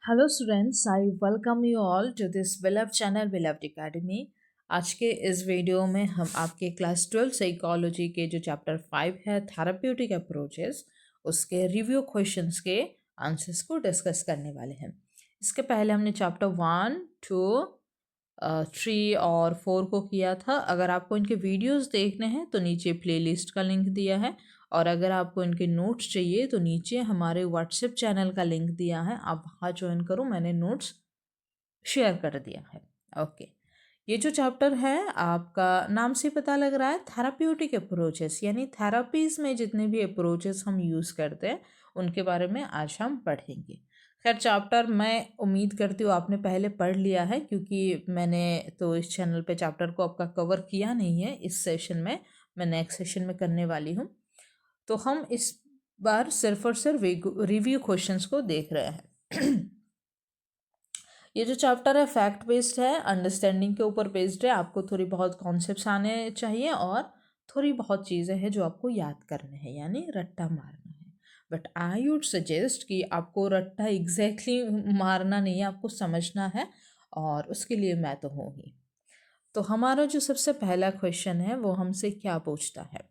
Hello students, I welcome you all to this belove channel beloved academy. आज के इस video में हम आपके क्लास 12 साइकोलॉजी के जो चैप्टर 5 है थेराप्यूटिक अप्रोचेस, उसके रिव्यू क्वेश्चंस के आंसर्स को डिस्कस करने वाले हैं। इसके पहले हमने चैप्टर 1, 2, 3 और 4 को किया था। अगर आपको इनके वीडियोस देखने हैं तो नीचे प्लेलिस्ट का लिंक दिया है, और अगर आपको इनके नोट्स चाहिए तो नीचे हमारे व्हाट्सएप चैनल का लिंक दिया है, आप वहाँ ज्वाइन करो, मैंने नोट्स शेयर कर दिया है। ओके, ये जो चैप्टर है आपका नाम से पता लग रहा है थेराप्यूटिक अप्रोचेस, यानी थेरापीज में जितने भी अप्रोचेस हम यूज़ करते हैं उनके बारे में आज हम पढ़ेंगे। खैर, चैप्टर मैं उम्मीद करती हूँ आपने पहले पढ़ लिया है, क्योंकि मैंने तो इस चैनल पे चैप्टर को आपका कवर किया नहीं है इस सेशन में, मैं नेक्स्ट सेशन में करने वाली हूँ। तो हम इस बार सिर्फ और सिर्फ रिव्यू क्वेश्चंस को देख रहे हैं। ये जो चैप्टर है फैक्ट बेस्ड है, अंडरस्टैंडिंग के ऊपर बेस्ड है। आपको थोड़ी बहुत कॉन्सेप्ट्स आने चाहिए और थोड़ी बहुत चीज़ें हैं जो आपको याद करने हैं, यानी रट्टा मारना है। बट आई वुड सजेस्ट कि आपको रट्टा एग्जैक्टली मारना नहीं है, आपको समझना है, और उसके लिए मैं तो हूँ ही। तो हमारा जो सबसे पहला क्वेश्चन है वो हमसे क्या पूछता है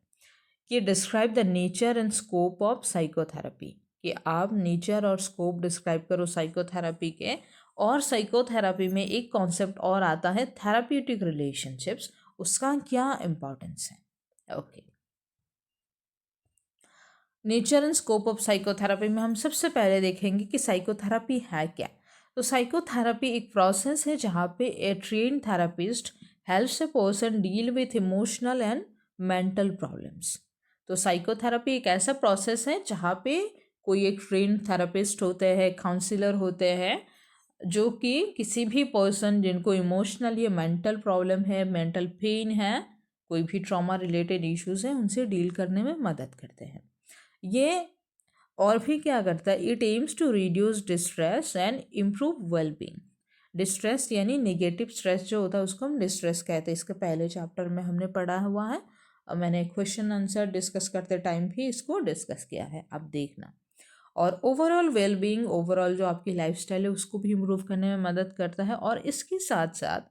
कि describe the nature and scope of psychotherapy, कि आप नेचर और स्कोप डिस्क्राइब करो साइकोथेरेपी के। और साइकोथेरेपी में एक कॉन्सेप्ट और आता है थेराप्यूटिक रिलेशनशिप्स, उसका क्या इम्पोर्टेंस है। Okay, nature and scope of psychotherapy में हम सबसे पहले देखेंगे कि साइकोथेरेपी है क्या। तो साइकोथेरेपी एक प्रोसेस है जहाँ पे a train therapist helps a person deal with emotional and mental problems. तो साइकोथेरेपी एक ऐसा प्रोसेस है जहाँ पे कोई एक ट्रेन थेरापिस्ट होते हैं, काउंसलर होते हैं, जो कि किसी भी पर्सन जिनको इमोशनल या मेंटल प्रॉब्लम है, मेंटल पेन है, कोई भी ट्रॉमा रिलेटेड इश्यूज हैं, उनसे डील करने में मदद करते हैं। ये और भी क्या करता है, it aims to reduce distress and improve wellbeing. Distress यानी नेगेटिव स्ट्रेस जो होता है उसको हम डिस्ट्रेस कहते हैं। इसके पहले चैप्टर में हमने पढ़ा हुआ है, और मैंने क्वेश्चन आंसर डिस्कस करते टाइम भी इसको डिस्कस किया है, आप देखना। और ओवरऑल वेलबींग, ओवरऑल जो आपकी लाइफस्टाइल है उसको भी इम्प्रूव करने में मदद करता है। और इसके साथ साथ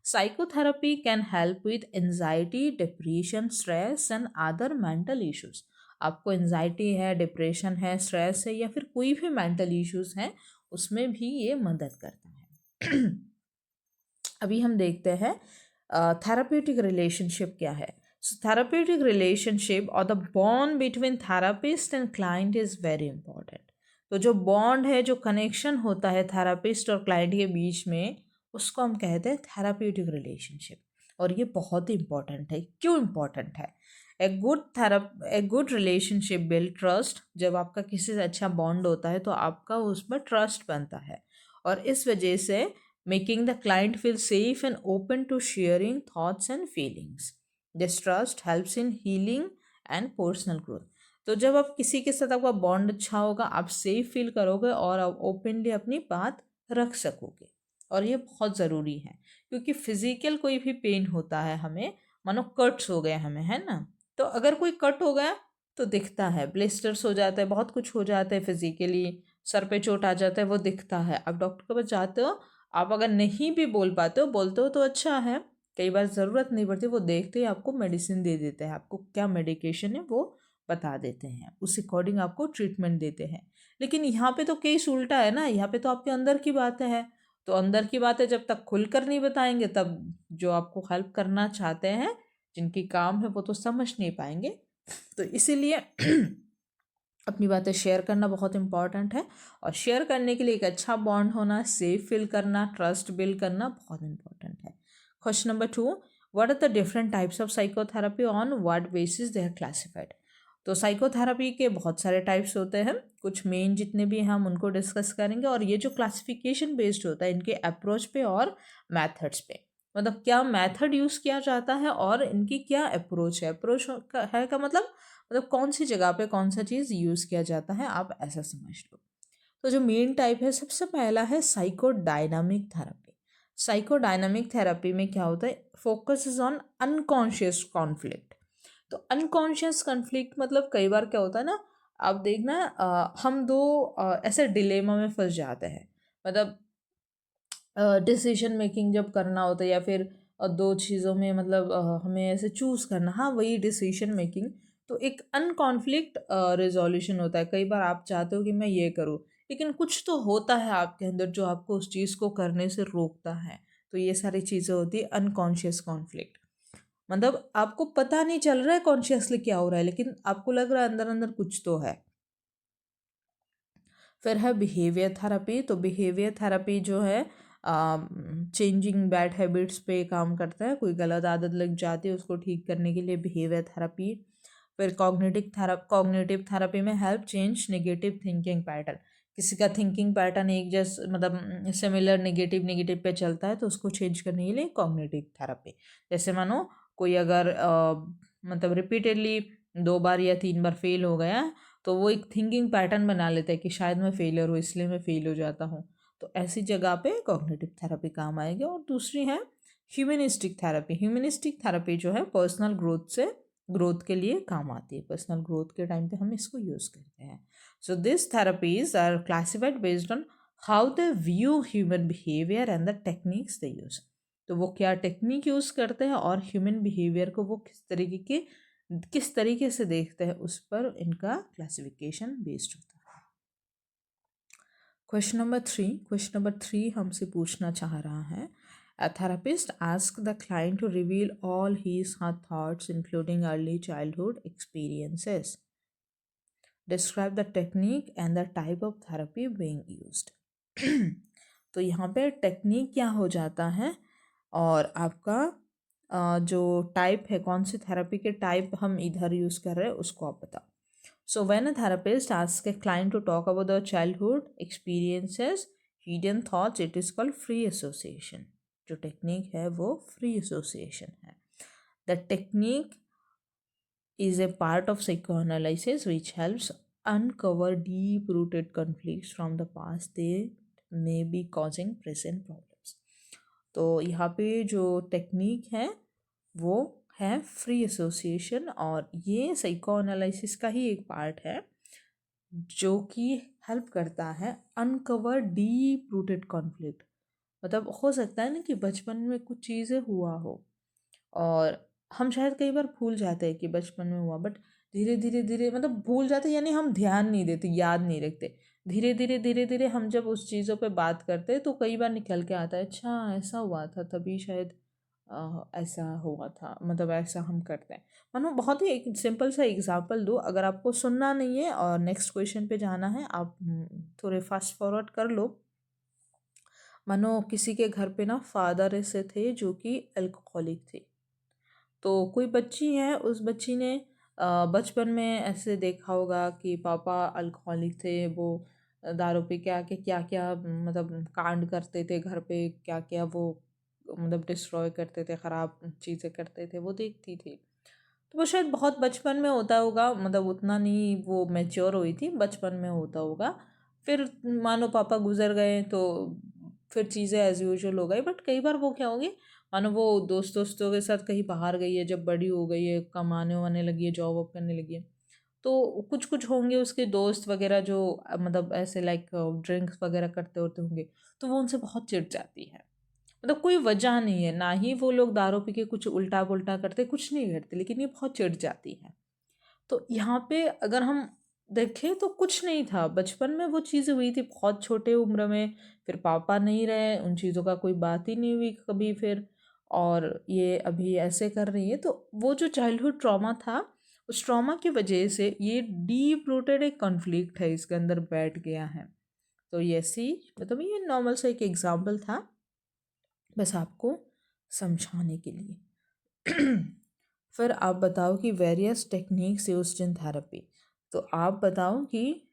psychotherapy can help with anxiety, depression, stress and other mental issues. आपको एंजाइटी है, डिप्रेशन है, स्ट्रेस है, या फिर कोई भी मेंटल इश्यूज हैं, उसमें भी ये मदद करता है। अभी हम देखते हैं थेराप्यूटिक रिलेशनशिप क्या है। So therapeutic relationship or the bond between therapist and client is very important. तो जो बॉन्ड है, जो कनेक्शन होता है थेरापिस्ट और क्लाइंट के बीच में, उसको हम कहते हैं थेराप्यूटिक रिलेशनशिप। और ये बहुत ही इंपॉर्टेंट है। क्यों इंपॉर्टेंट है? A good relationship build trust. जब आपका किसी से अच्छा बॉन्ड होता है तो आपका उसमें ट्रस्ट बनता है, और इस वजह से making the client feel safe and open to sharing thoughts and feelings. This trust helps in healing and personal growth. तो जब आप किसी के साथ आपका बॉन्ड अच्छा होगा, आप सेफ फील करोगे और आप ओपनली अपनी बात रख सकोगे। और ये बहुत ज़रूरी है, क्योंकि फिजिकल कोई भी पेन होता है हमें, मानो कट्स हो गए हमें, है ना। तो अगर कोई कट हो गया तो दिखता है, ब्लिस्टर्स हो जाते हैं, बहुत कुछ हो जाता है फिजिकली, सर पे चोट आ जाता है, वो दिखता है। आप डॉक्टर के पास जाते हो, आप अगर नहीं भी बोल पाते हो, बोलते हो तो अच्छा है, कई बार ज़रूरत नहीं पड़ती, वो देखते ही आपको मेडिसिन दे देते हैं, आपको क्या मेडिकेशन है वो बता देते हैं, उस अकॉर्डिंग आपको ट्रीटमेंट देते हैं। लेकिन यहाँ पे तो केस उल्टा है ना, यहाँ पे तो आपके अंदर की बातें हैं। तो अंदर की बातें जब तक खुलकर नहीं बताएंगे, तब जो आपको हेल्प करना चाहते हैं, जिनकी काम है, वो तो समझ नहीं पाएंगे। तो इसीलिए अपनी बातें शेयर करना बहुत इंपॉर्टेंट है, और शेयर करने के लिए एक अच्छा बॉन्ड होना, सेफ फील करना, ट्रस्ट बिल्ड करना बहुत इंपॉर्टेंट है। Question number 2, what are the different types of psychotherapy, on what basis they are classified. तो साइकोथेरेपी के बहुत सारे टाइप्स होते हैं, कुछ मेन जितने भी हैं हम उनको डिस्कस करेंगे, और ये जो क्लासिफिकेशन बेस्ड होता है इनके अप्रोच पे और मैथड्स पे, मतलब क्या मेथड यूज़ किया जाता है और इनकी क्या अप्रोच है। अप्रोच है का मतलब कौन सी जगह पे कौन सा चीज़ यूज़ किया जाता है, आप ऐसा समझ लो। तो जो मेन टाइप है, सबसे पहला है साइकोडायनामिक थेरेपी। साइकोडायनामिक थेरेपी में क्या होता है, focus is on unconscious conflict. तो अनकॉन्शियस कॉन्फ्लिक्ट मतलब कई बार क्या होता है ना, आप देखना हम दो ऐसे डिलेमा में फंस जाते हैं। मतलब डिसीजन मेकिंग जब करना होता है या फिर दो चीज़ों में मतलब हमें ऐसे चूज़ करना, हाँ वही डिसीजन मेकिंग। तो एक अनकॉन्फ्लिक्ट रिजोल्यूशन होता है। कई बार आप चाहते हो कि मैं ये करूँ, लेकिन कुछ तो होता है आपके अंदर जो आपको उस चीज़ को करने से रोकता है। तो ये सारी चीज़ें होती है अनकॉन्शियस कॉन्फ्लिक्ट। मतलब आपको पता नहीं चल रहा है कॉन्शियसली क्या हो रहा है, लेकिन आपको लग रहा है अंदर अंदर कुछ तो है। फिर है बिहेवियर थेरेपी। तो बिहेवियर थेरेपी जो है चेंजिंग बैड हैबिट्स पे काम करता है। कोई गलत आदत लग जाती है उसको ठीक करने के लिए बिहेवियर थेरेपी। फिर कॉग्निटिव थेरेपी में help change negative thinking pattern. किसी का थिंकिंग पैटर्न एक जैसे मतलब सिमिलर नेगेटिव नेगेटिव पे चलता है तो उसको चेंज करने के लिए कॉग्निटिव थेरेपी। जैसे मानो कोई अगर मतलब रिपीटेडली 2 बार या 3 बार फेल हो गया, तो वो एक थिंकिंग पैटर्न बना लेता है कि शायद मैं फेलियर हूँ इसलिए मैं फेल हो जाता हूँ। तो ऐसी जगह पे कॉग्निटिव थेरेपी काम आएगी। और दूसरी है ह्यूमनिस्टिक थेरेपी। ह्यूमनिस्टिक थेरेपी जो है पर्सनल ग्रोथ के लिए काम आती है। पर्सनल ग्रोथ के टाइम पे हम इसको यूज़ करते हैं। So this therapies are classified based on how they view human behaviour and the techniques they use. तो वो क्या टेक्निक यूज़ करते हैं और ह्यूमन बिहेवियर को वो किस तरीके से देखते हैं, उस पर इनका क्लासिफिकेशन बेस्ड होता है। क्वेश्चन नंबर 3 हमसे पूछना चाह रहा है, a therapist ask the client to reveal all his her thoughts including early childhood experiences. Describe the technique and the type of therapy being used. तो यहाँ पे टेक्निक क्या हो जाता है और आपका जो टाइप है, कौन सी थेरेपी के टाइप हम इधर यूज़ कर रहे हैं उसको आप बताओ। So when a therapist asks a client to talk about their childhood experiences, hidden thoughts, it is called free association. जो टेक्निक है वो फ्री एसोसिएशन है। The technique is a part of psychoanalysis which helps uncover deep-rooted conflicts from the past that may be causing present problems. तो यहाँ पे जो technique है वो है फ्री एसोसिएशन, और ये साइको एनालिसिस का ही एक पार्ट है जो कि हेल्प करता है अनकवर डीप रूटेड कॉन्फ्लिक्ट। मतलब हो सकता है ना कि बचपन में कुछ चीज़ें हुआ हो और हम शायद कई बार भूल जाते हैं कि बचपन में हुआ, बट धीरे धीरे धीरे मतलब भूल जाते यानी हम ध्यान नहीं देते, याद नहीं रखते। धीरे धीरे हम जब उस चीज़ों पे बात करते हैं तो कई बार निकल के आता है, अच्छा ऐसा हुआ था तभी शायद ऐसा हुआ था, मतलब ऐसा हम करते हैं। मानो बहुत ही एक सिंपल सा एग्जांपल दूँ, अगर आपको सुनना नहीं है और नेक्स्ट क्वेश्चन पे जाना है, आप थोड़े फास्ट फॉरवर्ड कर लो। मानो किसी के घर पे ना फादर ऐसे थे जो कि अल्कोहलिक थे। तो कोई बच्ची है, उस बच्ची ने बचपन में ऐसे देखा होगा कि पापा अल्कोहलिक थे, वो दारू पी के आके क्या क्या मतलब कांड करते थे घर पे, क्या क्या वो मतलब डिस्ट्रॉय करते थे, ख़राब चीज़ें करते थे, वो देखती थी। तो वो शायद बहुत बचपन में होता होगा, मतलब उतना नहीं वो मैच्योर हुई थी, बचपन में होता होगा। फिर मानो पापा गुजर गए तो फिर चीज़ें एज यूजुअल हो गई। बट कई बार वो क्या होगी, मानो वो दोस्तों के साथ कहीं बाहर गई है, जब बड़ी हो गई है, कमाने वाने लगी है, जॉब वॉब करने लगी है, तो कुछ कुछ होंगे उसके दोस्त वगैरह जो मतलब ऐसे लाइक ड्रिंक्स वगैरह करते होते होंगे, तो वो उनसे बहुत चिढ़ जाती है। मतलब कोई वजह नहीं है, ना ही वो लोग दारू पी के कुछ उल्टा पुल्टा करते, कुछ नहीं करते, लेकिन ये बहुत चिढ़ जाती है। तो यहाँ पे अगर हम देखें तो कुछ नहीं था, बचपन में वो चीज़ें हुई थी, बहुत छोटे उम्र में, फिर पापा नहीं रहे, उन चीज़ों का कोई बात ही नहीं हुई कभी फिर, और ये अभी ऐसे कर रही है। तो वो जो चाइल्डहुड ट्रॉमा था, उस ट्रॉमा की वजह से ये डीप रूटेड एक कॉन्फ्लिक्ट है, इसके अंदर बैठ गया है। तो ये सी मतलब ये नॉर्मल सा एक एग्जाम्पल था बस आपको समझाने के लिए। फिर आप बताओ कि वेरियस टेक्निक्स यूज्ड इन थेरेपी। तो आप बताओ कि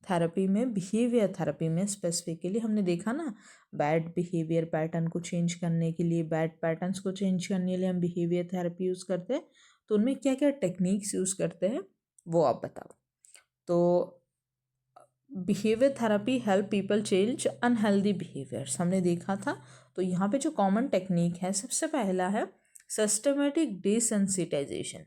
थेरेपी में, बिहेवियर थेरेपी में स्पेसिफिकली हमने देखा ना, बैड बिहेवियर पैटर्न को चेंज करने के लिए, बैड पैटर्न्स को चेंज करने के लिए हम बिहेवियर थेरेपी यूज़ करते हैं। तो उनमें क्या क्या टेक्निक्स यूज़ करते हैं वो आप बताओ। तो behaviour therapy help people change unhealthy behaviours, हमने देखा था। तो यहाँ पे जो कॉमन टेक्निक है, सबसे पहला है सिस्टमेटिक डिसेंसिटाइजेशन।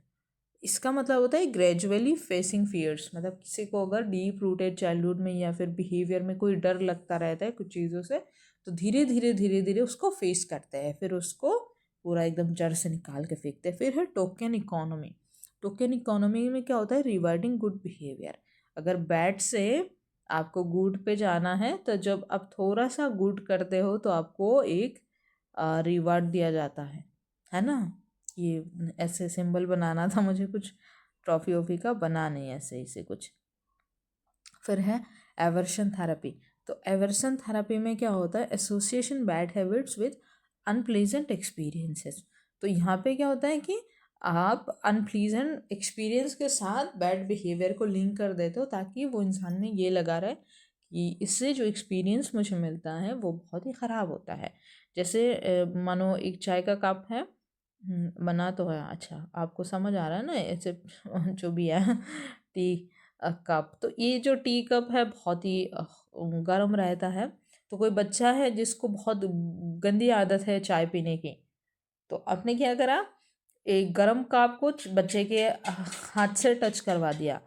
इसका मतलब होता है ग्रेजुअली फेसिंग फियर्स, मतलब किसी को अगर डीप रूटेड चाइल्डहुड में या फिर बिहेवियर में कोई डर लगता रहता है कुछ चीज़ों से, तो धीरे धीरे उसको फेस करते हैं, फिर उसको पूरा एकदम जड़ से निकाल के फेंकते हैं। फिर है टोकन इकोनॉमी। टोकन इकोनॉमी में क्या होता है, रिवार्डिंग गुड बिहेवियर। अगर बैड से आपको गुड पे जाना है, तो जब आप थोड़ा सा गुड करते हो तो आपको एक रिवार्ड दिया जाता है ना। ये ऐसे सिंबल बनाना था मुझे, कुछ ट्रॉफी वॉफी का बना नहीं ऐसे इसे कुछ। फिर है एवर्शन थेरेपी। तो एवर्शन थेरेपी में क्या होता है, association bad habits with unpleasant experiences. तो यहाँ पे क्या होता है कि आप अनप्लीजेंट एक्सपीरियंस के साथ बैड बिहेवियर को लिंक कर देते हो, ताकि वो इंसान में ये लगा रहे कि इससे जो एक्सपीरियंस मुझे मिलता है वो बहुत ही ख़राब होता है। जैसे मानो एक चाय का कप है, बना तो है, अच्छा आपको समझ आ रहा है ना ऐसे जो भी है टी कप। तो ये जो टी कप है बहुत ही गर्म रहता है। तो कोई बच्चा है जिसको बहुत गंदी आदत है चाय पीने की, तो आपने क्या करा, एक गर्म कप को बच्चे के हाथ से टच करवा दिया।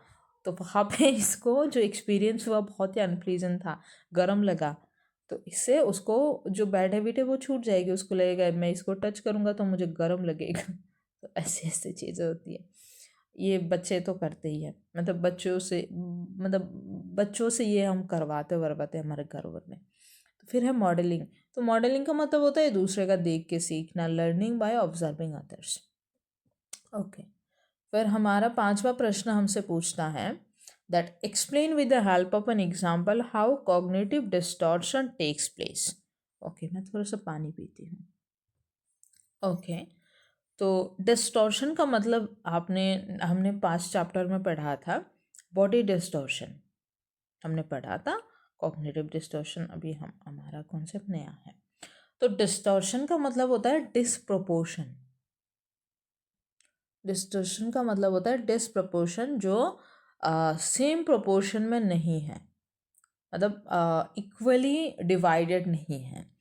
तो वहाँ पे इसको जो एक्सपीरियंस हुआ बहुत ही अनप्लीजेंट था, गर्म लगा। तो इससे उसको जो बैड हैबिट है वो छूट जाएगी, उसको लगेगा मैं इसको टच करूँगा तो मुझे गर्म लगेगा। तो ऐसी ऐसी चीज़ें होती है। ये बच्चे तो करते ही हैं, मतलब बच्चों से ये हम करवाते वरवाते हमारे घर वर में। तो फिर है मॉडलिंग। तो मॉडलिंग का मतलब होता है दूसरे का देख के सीखना, learning by observing others. Okay. फिर हमारा पांचवा प्रश्न हमसे पूछता है that explain with the help of an example how cognitive distortion takes place. Okay, मैं थोड़ा सा पानी पीती हूँ। ओके, तो डिस्टॉर्शन का मतलब हमने 5 चैप्टर में पढ़ा था। बॉडी डिस्टॉर्शन हमने पढ़ा था, कॉग्निटिव डिस्टॉर्शन अभी हमारा कॉन्सेप्ट नया है। तो डिस्टॉर्शन का मतलब होता है डिसप्रोपोर्शन। डिस्टॉर्शन का मतलब होता है डिसप्रपोर्शन, जो सेम प्रोपोर्शन में नहीं है, मतलब इक्वली डिवाइडेड नहीं है।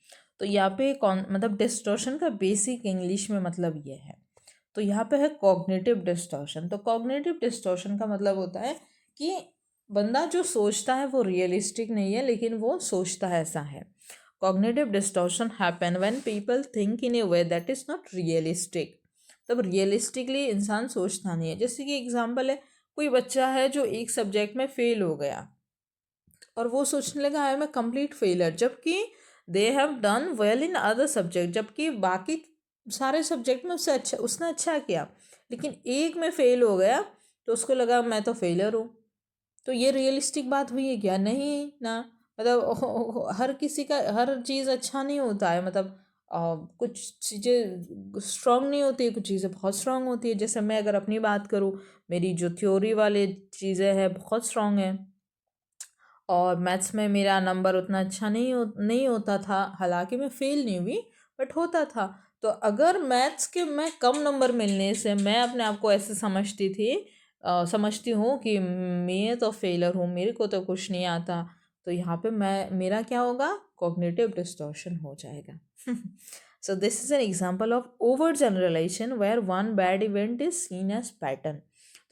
तो यहाँ पे कौन मतलब डिस्टॉर्शन का बेसिक इंग्लिश में मतलब ये है। तो यहाँ पे है कॉग्निटिव डिस्टॉर्शन। तो कॉग्निटिव डिस्टॉर्शन का मतलब होता है कि बंदा जो सोचता है वो रियलिस्टिक नहीं है, लेकिन वो सोचता है ऐसा है। Cognitive distortion happen when people think in A way that is not realistic. तब रियलिस्टिकली इंसान सोचता नहीं है। जैसे कि एग्जाम्पल है, कोई बच्चा है जो एक सब्जेक्ट में फेल हो गया और वो सोचने लगा I am a complete failure, जबकि they have done well in other subject, जबकि बाकी सारे सब्जेक्ट में उसने अच्छा किया, लेकिन एक में फेल हो गया तो उसको लगा मैं तो फेलियर हूँ। तो ये रियलिस्टिक बात हुई है क्या? नहीं ना। मतलब हर किसी का हर चीज़ अच्छा नहीं होता है, मतलब कुछ चीज़ें स्ट्रांग नहीं होती है, कुछ चीज़ें बहुत स्ट्रांग होती है। जैसे मैं अगर अपनी बात करूँ, मेरी जो थ्योरी वाले चीज़ें हैं बहुत स्ट्रांग हैं, और मैथ्स में मेरा नंबर उतना अच्छा नहीं होता था, हालांकि मैं फेल नहीं हुई बट होता था। तो अगर मैथ्स के मैं कम नंबर मिलने से मैं अपने आप को ऐसे समझती हूँ कि मैं तो फेलर हूँ, मेरे को तो कुछ नहीं आता, तो यहाँ पे मेरा क्या होगा, कॉग्निटिव डिस्टॉर्शन हो जाएगा। So this is an example of over generalisation where one bad event is seen as pattern.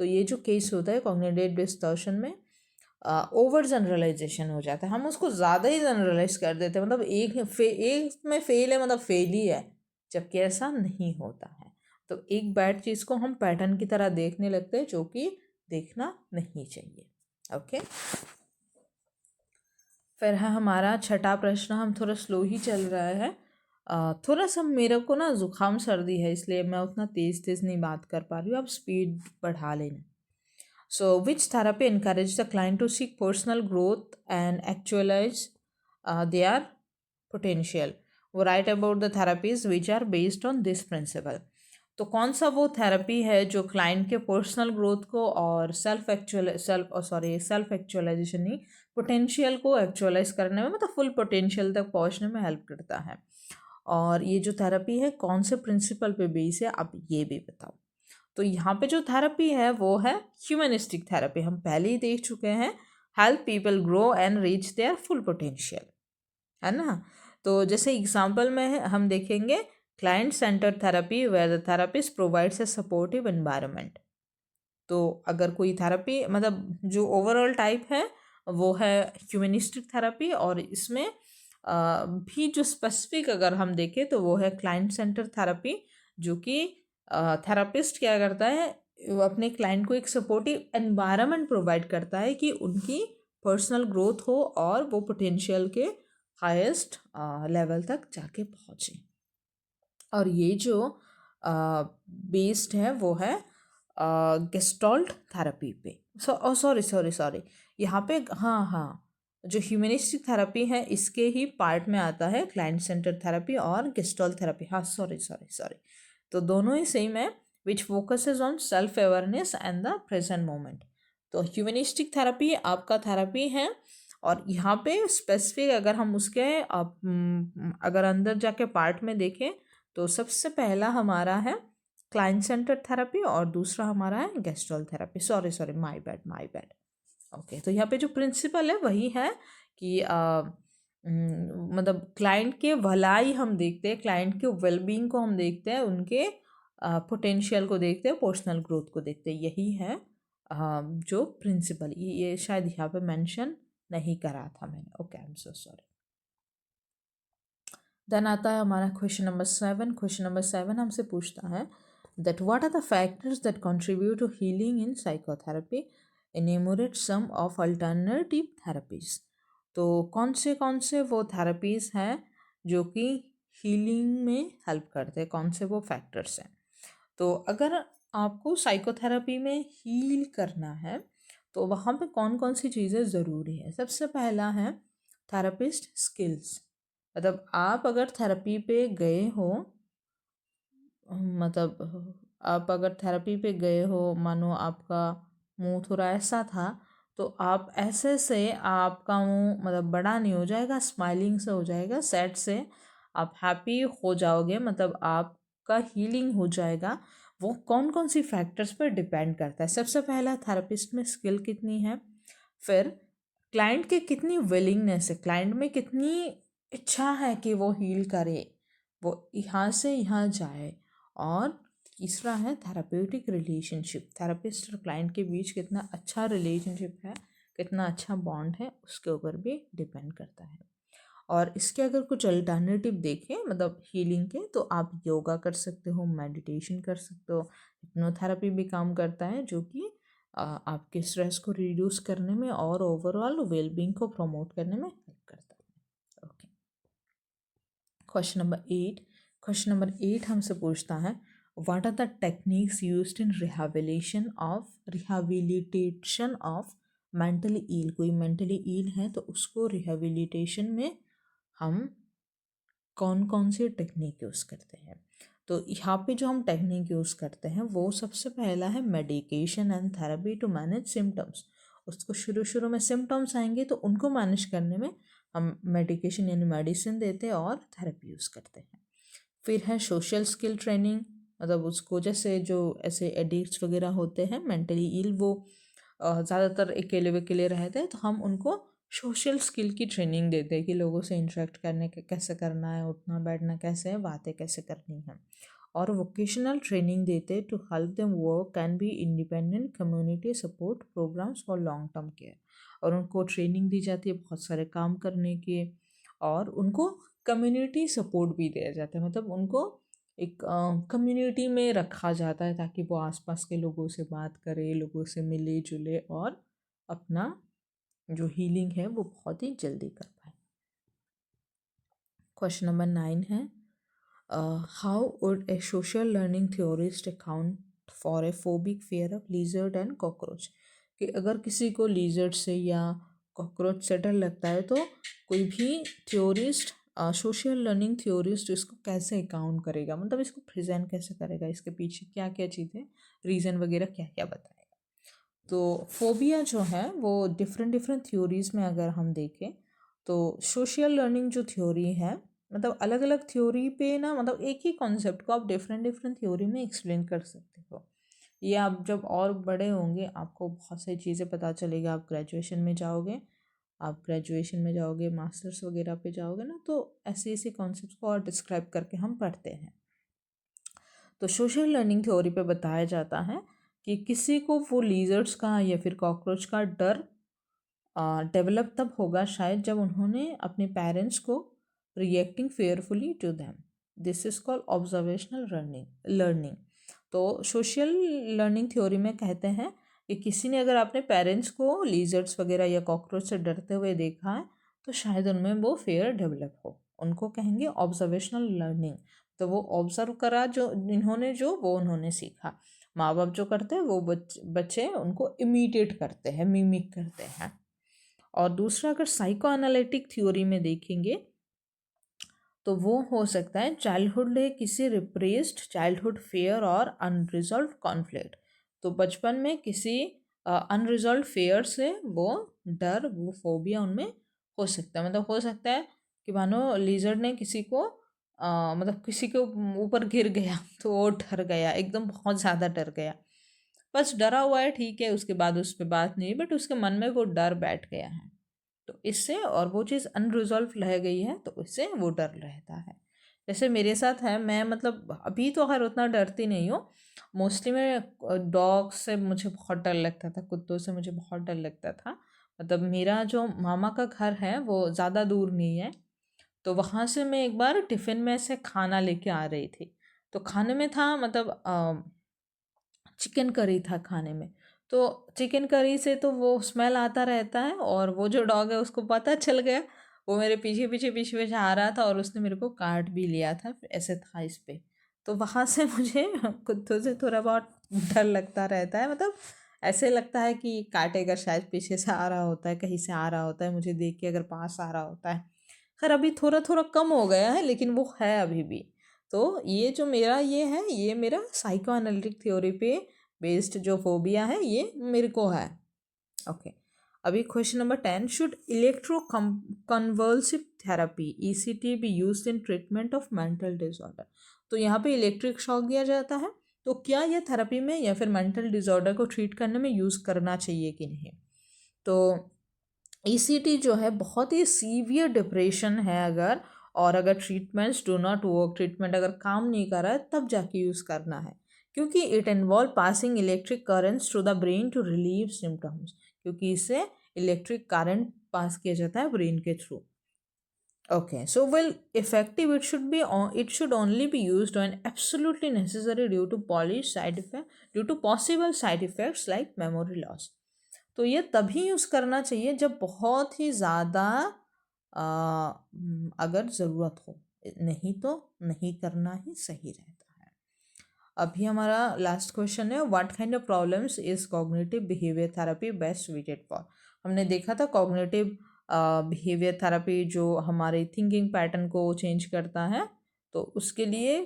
तो ये जो केस होता है कॉग्निटिव डिस्टॉर्शन में, ओवर जनरलाइजेशन हो जाता है, हम उसको ज़्यादा ही जनरलाइज कर देते हैं, मतलब एक में फेल है मतलब फेल ही है, जबकि ऐसा नहीं होता है। तो एक बैड चीज़ को हम पैटर्न की तरह देखने लगते हैं, जो कि देखना नहीं चाहिए। ओके, फिर है हमारा छठा प्रश्न। हम थोड़ा स्लो ही चल रहा है, थोड़ा सा मेरे को ना जुकाम सर्दी है, इसलिए मैं उतना तेज़ तेज़ नहीं बात कर पा रही हूँ, आप स्पीड बढ़ा लेना। So, which therapy encourages the client to seek personal growth and actualize their potential? वो right about the therapies which are based on this principle. तो कौन सा वो थेरेपी है जो क्लाइंट के पर्सनल ग्रोथ को और सेल्फ एक्चुअलाइजेशन नहीं, पोटेंशियल को एक्चुअलाइज करने में, मतलब फुल पोटेंशियल तक पहुंचने में हेल्प करता है। और ये जो थेरेपी है कौन से प्रिंसिपल पे बेस है, आप ये भी बताओ। तो यहाँ पे जो थेरेपी है वो है ह्यूमनिस्टिक थेरेपी, हम पहले ही देख चुके हैं। Help people grow and reach their full potential, है ना। तो जैसे एग्जांपल में हम देखेंगे client centred therapy where the therapist provides a supportive environment. तो अगर कोई थेरेपी मतलब जो ओवरऑल टाइप है वो है ह्यूमनिस्टिक थेरेपी, और इसमें भी जो स्पेसिफिक अगर हम देखें तो वो है क्लाइंट सेंटर थेरेपी, जो कि थेरापिस्ट क्या करता है, वो अपने क्लाइंट को एक सपोर्टिव एनवायरनमेंट प्रोवाइड करता है कि उनकी पर्सनल ग्रोथ हो और वो पोटेंशियल के हाईएस्ट लेवल तक जाके पहुँचे। और ये जो बेस्ड है वो है गेस्टॉल्ट थेरेपी पे। सॉरी यहाँ पे, हाँ हाँ, जो ह्यूमनिस्टिक थेरेपी है इसके ही पार्ट में आता है क्लाइंट सेंटर थेरेपी और गेस्टॉल्ट थेरेपी। हाँ सॉरी, तो दोनों ही सेम है, which focuses on self awareness and the present moment. तो ह्यूमनिस्टिक थेरेपी आपका थेरेपी है, और यहाँ पे स्पेसिफिक अगर हम उसके अगर अंदर जाके पार्ट में देखें तो सबसे पहला हमारा है क्लाइंट सेंटर थेरेपी और दूसरा हमारा है gestalt therapy. Sorry, my bad. Okay, तो यहाँ पे जो प्रिंसिपल है वही है कि मतलब क्लाइंट के भलाई हम देखते हैं, क्लाइंट के वेलबींग को हम देखते हैं, उनके पोटेंशियल को देखते हैं, पर्सनल ग्रोथ को देखते हैं। यही है जो प्रिंसिपल, ये शायद यहाँ पे मेंशन नहीं करा था मैंने। Okay, I am so sorry. Then आता है हमारा क्वेश्चन नंबर 7। क्वेश्चन नंबर 7 हमसे पूछता है that what are the factors that contribute to healing in psychotherapy? Enumerate some of alternative therapies. तो कौन से वो थेरेपीज़ हैं जो कि हीलिंग में हेल्प करते हैं, कौन से वो फैक्टर्स हैं। तो अगर आपको साइकोथेरेपी में हील करना है तो वहाँ पे कौन कौन सी चीज़ें ज़रूरी है। सबसे पहला है थेरेपिस्ट स्किल्स। मतलब आप अगर थेरेपी पे गए हो, मतलब आप अगर थेरेपी पे गए हो, मानो आपका मुंह थोड़ा ऐसा था, तो आप ऐसे से आपका मुंह मतलब बड़ा नहीं हो जाएगा, स्माइलिंग से हो जाएगा, सैड से आप हैप्पी हो जाओगे, मतलब आपका हीलिंग हो जाएगा। वो कौन कौन सी फैक्टर्स पर डिपेंड करता है। सबसे पहला थेरेपिस्ट में स्किल कितनी है, फिर क्लाइंट की कितनी विलिंगनेस है, क्लाइंट में कितनी इच्छा है कि वो हील करे, वो यहाँ से यहाँ जाए, और तीसरा है थेराप्यूटिक रिलेशनशिप, थेरेपिस्ट और क्लाइंट के बीच कितना अच्छा रिलेशनशिप है, कितना अच्छा बॉन्ड है, उसके ऊपर भी डिपेंड करता है। और इसके अगर कुछ अल्टरनेटिव देखें मतलब हीलिंग के, तो आप योगा कर सकते हो, मेडिटेशन कर सकते हो, हिप्नोथेरेपी भी काम करता है जो कि आपके स्ट्रेस को रिड्यूस करने में और ओवरऑल वेलबींग को प्रमोट करने में हेल्प करता है। ओके, क्वेश्चन नंबर 8 हमसे पूछता है what are the techniques used in rehabilitation of mentally ill. कोई मेंटली इल है तो उसको रिहैबिलिटेशन में हम कौन कौन सी टेक्निक यूज़ करते हैं। तो यहाँ पे जो हम टेक्निक यूज़ करते हैं वो सबसे पहला है medication and therapy to manage symptoms. उसको शुरू में सिम्टम्स आएंगे तो उनको मैनेज करने में हम मेडिकेशन यानी मेडिसिन देते हैं और थेरेपी यूज़ करते हैं। फिर है सोशल स्किल ट्रेनिंग, मतलब उसको जैसे जो ऐसे एडिक्ट्स वगैरह होते हैं मेंटली इल, वो ज़्यादातर अकेले रहते हैं, तो हम उनको सोशल स्किल की ट्रेनिंग देते हैं कि लोगों से इंटरेक्ट करने के कैसे करना है, उठना बैठना कैसे है, बातें कैसे करनी है। और वोकेशनल ट्रेनिंग देते हैं to help them work can be independent community support programmes for long term care. और उनको ट्रेनिंग दी जाती है बहुत सारे काम करने के, और उनको कम्युनिटी सपोर्ट भी दिया जाता है, मतलब उनको एक कम्युनिटी में रखा जाता है ताकि वो आसपास के लोगों से बात करे, लोगों से मिले जुले और अपना जो हीलिंग है वो बहुत ही जल्दी कर पाए। क्वेश्चन नंबर 9 है how would a social learning theorist account for a phobic fair of lizard and cockroach. कि अगर किसी को लिजर्ड से या कॉकरोच से डर लगता है तो कोई भी थ्योरिस्ट, सोशल लर्निंग थ्योरिस्ट इसको कैसे अकाउंट करेगा, मतलब इसको प्रेजेंट कैसे करेगा, इसके पीछे क्या क्या चीज़ें, रीज़न वगैरह क्या क्या बताएगा। तो फोबिया जो है वो डिफरेंट थ्योरीज़ में अगर हम देखें तो सोशल लर्निंग जो थ्योरी है, मतलब अलग अलग थ्योरी पे ना, मतलब एक ही कॉन्सेप्ट को आप डिफरेंट थ्योरी में एक्सप्लेन कर सकते हो। ये आप जब और बड़े होंगे आपको बहुत सारी चीज़ें पता चलेगा, आप ग्रेजुएशन में जाओगे, मास्टर्स वगैरह पे जाओगे ना, तो ऐसे ऐसे कॉन्सेप्ट को और डिस्क्राइब करके हम पढ़ते हैं। तो सोशल लर्निंग थ्योरी पे बताया जाता है कि किसी को वो लीजर्ड्स का या फिर कॉकरोच का डर डेवलप तब होगा शायद जब उन्होंने अपने पेरेंट्स को reacting fearfully to them. This is called observational learning. तो सोशल लर्निंग थ्योरी में कहते हैं कि किसी ने अगर अपने पेरेंट्स को लिजर्ड्स वगैरह या कॉकरोच से डरते हुए देखा है तो शायद उनमें वो फेयर डेवलप हो, उनको कहेंगे ऑब्जर्वेशनल लर्निंग। तो वो ऑब्जर्व करा जो इन्होंने, जो वो उन्होंने सीखा। माँ बाप जो करते हैं वो बच्चे उनको इमिटेट करते हैं, मिमिक करते हैं। और दूसरा अगर साइको एनालिटिक थ्योरी में देखेंगे तो वो हो सकता है चाइल्डहुड है किसी रिप्रेस्ड चाइल्डहुड फेयर और अनरिजॉल्व कॉन्फ्लिक्ट। तो बचपन में किसी अनरिजॉल्व फेयर से वो डर, वो फोबिया उनमें हो सकता है। मतलब हो सकता है कि मानो लीजर्ड ने किसी को मतलब किसी के ऊपर गिर गया तो वो डर गया, एकदम बहुत ज़्यादा डर गया, बस डरा हुआ है, ठीक है, उसके बाद उस पर बात नहीं, बट उसके मन में वो डर बैठ गया है। तो इससे, और वो चीज़ अनरिजॉल्व रह गई है तो इससे वो डर रहता है। जैसे मेरे साथ है, मैं मतलब अभी तो खैर उतना डरती नहीं हूँ। मोस्टली मैं डॉग से मुझे बहुत डर लगता था, कुत्तों से मुझे बहुत डर लगता था। मतलब मेरा जो मामा का घर है वो ज़्यादा दूर नहीं है, तो वहाँ से मैं एक बार टिफ़िन में से खाना लेके आ रही थी। तो खाने में था मतलब चिकन करी था खाने में। तो चिकन करी से तो वो स्मेल आता रहता है, और वो जो डॉग है उसको पता चल गया, वो मेरे पीछे पीछे पीछे पीछे आ रहा था और उसने मेरे को काट भी लिया था, ऐसे था इस पे। तो वहाँ से मुझे कुत्तों से थोड़ा बहुत डर लगता रहता है। मतलब ऐसे लगता है कि काटेगा, शायद पीछे से आ रहा होता है, कहीं से आ रहा होता है, मुझे देख के अगर पास आ रहा होता है। खैर अभी थोड़ा थोड़ा कम हो गया है, लेकिन वो है अभी भी। तो ये जो मेरा ये है, ये मेरा साइको एनालिटिक थ्योरी पे बेस्ड जो फोबिया है ये मेरे को है। ओके, अभी question number 10, should electro convulsive therapy ECT be used in treatment of mental disorder. तो यहाँ पे इलेक्ट्रिक शॉक दिया जाता है, तो क्या यह थेरेपी में या फिर मेंटल डिसऑर्डर को ट्रीट करने में यूज़ करना चाहिए कि नहीं। तो ईसीटी जो है बहुत ही सीवियर डिप्रेशन है अगर, और अगर treatments do not work, treatment अगर काम नहीं कर रहा है तब जाके यूज़ करना है, क्योंकि it involve passing electric currents to the brain to relieve symptoms, क्योंकि इससे इलेक्ट्रिक करंट पास किया जाता है ब्रेन के through. Okay, so well, effective it should only be used when absolutely necessary due to due to possible side effects like memory loss. तो ये तभी use करना चाहिए जब बहुत ही ज़्यादा अगर ज़रूरत हो, नहीं तो नहीं करना ही सही रहता है। अभी हमारा लास्ट क्वेश्चन है, what kind of problems is cognitive behaviour therapy best suited for. हमने देखा था कॉग्निटिव बिहेवियर थेरेपी जो हमारे थिंकिंग पैटर्न को चेंज करता है, तो उसके लिए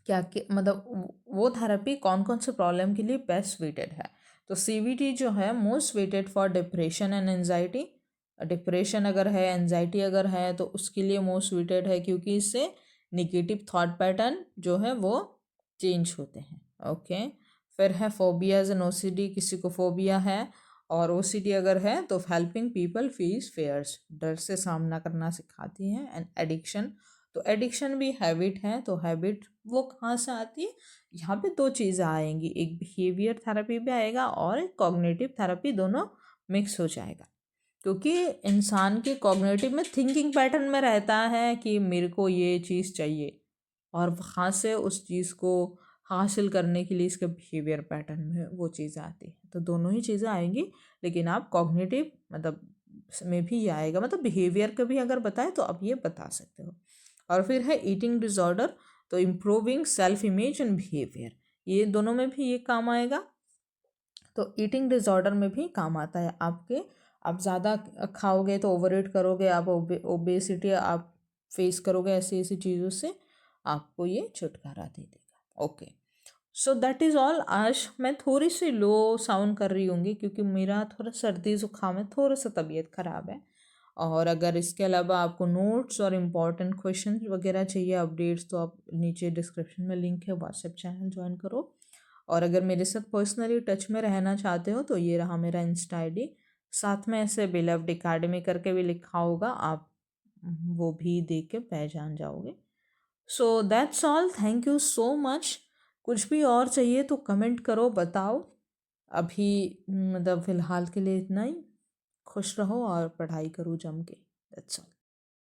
क्या मतलब वो थेरेपी कौन कौन से प्रॉब्लम के लिए बेस्ट सुइटेड है। तो सीबीटी जो है most suited for depression and anxiety. Depression अगर है, एनजाइटी अगर है, तो उसके लिए मोस्ट सुइटेड है, क्योंकि इससे निगेटिव थॉट पैटर्न जो है वो चेंज होते हैं। ओके, फिर है फोबियाज एंड ओसीडी, किसी को फोबिया है और ओसीडी अगर है तो हेल्पिंग पीपल फील्स फेयर्स, डर से सामना करना सिखाती है। एंड एडिक्शन, तो एडिक्शन भी हैबिट है, तो हैबिट वो कहाँ से आती है, यहाँ पे दो चीज़ें आएंगी, एक बिहेवियर थेरेपी भी आएगा और एक कॉग्निटिव थेरेपी, दोनों मिक्स हो जाएगा। क्योंकि इंसान के कॉग्निटिव में थिंकिंग पैटर्न में रहता है कि मेरे को ये चीज़ चाहिए, और वहाँ से उस चीज़ को हासिल करने के लिए इसके बिहेवियर पैटर्न में वो चीज़ें आती है, तो दोनों ही चीज़ें आएंगी। लेकिन आप कॉग्निटिव मतलब में भी ये आएगा, मतलब बिहेवियर का भी अगर बताए तो आप ये बता सकते हो। और फिर है ईटिंग डिसऑर्डर, तो improving self image and behaviour, ये दोनों में भी ये काम आएगा। तो ईटिंग डिसऑर्डर में भी काम आता है आपके, आप ज़्यादा खाओगे तो ओवरईट करोगे, आप ओबेसिटी आप फेस करोगे, ऐसी ऐसी चीज़ों से आपको ये छुटकारा दे देगा। Okay, so that is all. आज मैं थोड़ी सी लो साउंड कर रही होंगी क्योंकि मेरा थोड़ा सर्दी ज़ुकाम है, थोड़ा सा तबीयत ख़राब है। और अगर इसके अलावा आपको नोट्स और इम्पॉर्टेंट क्वेश्चन वगैरह चाहिए, अपडेट्स, तो आप नीचे डिस्क्रिप्शन में लिंक है, व्हाट्सएप चैनल ज्वाइन करो। और अगर मेरे साथ पर्सनली टच में रहना चाहते हो तो ये रहा मेरा इंस्टा ID, साथ में ऐसे बिलव्ड एकेडमी करके भी लिखा होगा, आप वो भी देख के पहचान जाओगे। So that's all, thank you so much. कुछ भी और चाहिए तो कमेंट करो, बताओ। अभी मतलब फ़िलहाल के लिए इतना ही। खुश रहो और पढ़ाई करो जम के। That's all.